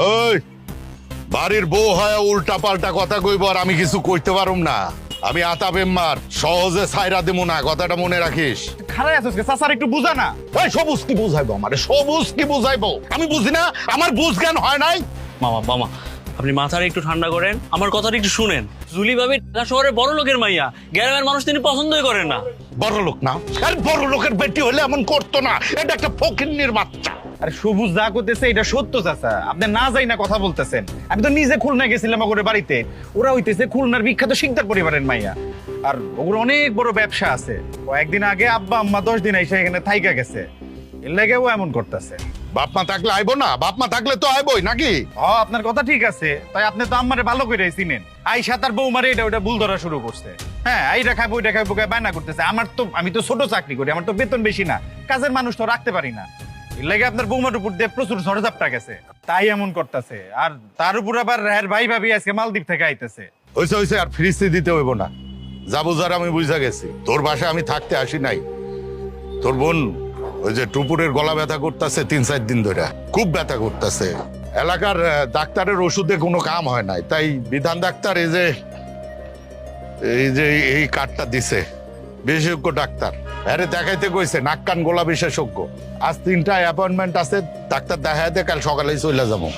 ওই বাড়ির বউ হয় উল্টা পাল্টা কথা কইব আর আমি কিছু কইতে পারুম না। আমি আতা বেম্মার সহজে ছাইরা দেবো না, কথাটা মনে রাখিস। খারাই আছিস চাচার একটু বুঝা না। ওই সবুজ কি বুঝাইবো আমারে, সবুজ কি বুঝাইবো? আমি বুঝি না, আমার বুঝ জ্ঞান হয় নাই। মামা মামা আপনি মাথাটা একটু ঠান্ডা করেন, আমার কথাটা একটু শুনেন। জুলি ভাবি ঢাকা শহরে বড় লোকের মাইয়া, গ্রামের মানুষ তিনি পছন্দই করেন না। বড় লোক না, আর বড় লোকের বেটি হলে এমন করতো না। এটা একটা ফকিন্নির বাচ্চা। আরে সবুজ যা করতেছে এটা সত্য চাচা, আপনি না যাই না কথা বলতেছেন। আমি তো নিজে খুলনা গেছিলাম ওদের বাড়িতে, ওরা হইতেছে খুলনার বিখ্যাত শিকদার পরিবারের মাইয়া, আর ওগুলো অনেক বড় ব্যবসা আছে। কয়েকদিন আগে আব্বা আম্মা 10 দিন এসে এখানে থাইকা গেছে, এর লাগে ও এমন করতেছে। বাপ মা থাকলে আইবো না? বাপ মা থাকলে তো আইবই নাকি? আপনার কথা ঠিক আছে, তাই আপনি তো আম্মারে ভালো করে চিনেন। আইসা তার বৌমারে এটা ওটা ভুল ধরা শুরু করছে। হ্যাঁ, এইটা খাইবো ওইটা খাইবো বায়না করতেছে। আমি তো ছোট চাকরি করি, আমার তো বেতন বেশি না, কাজের মানুষ তো রাখতে পারি না। এর লাগে আপনার বৌমার উপর দিয়ে প্রচুর ঝড়ঝাপটা গেছে, তাই এমন করতেছে। আর তার উপর আবার ভাই ভাবি আজকে মালদ্বীপ থেকে আইতেছে। হইছে হইছে, আর ফিরিস্তি দিতে হইব না। যা বুঝার আমি বুঝা গেছি। তোর বাসায় আমি থাকতে আসি নাই। তোর বোন ওই যে টুপুরের গলা ব্যথা করতেছে 3-4 দিন ধরে, খুব ব্যথা করতেছে। এলাকার ডাক্তারের ওষুধে কোনো কাম হয় নাই, তাই বিধান ডাক্তার এই কার্ডটা দিছে। বিশেষজ্ঞ ডাক্তার আরে দেখাইতে কইছে, নাক কান গলা বিশেষজ্ঞ। আজ 3টা অ্যাপয়েন্টমেন্ট আছে, ডাক্তার দেখাইতে কাল সকালেই চলে যাবো।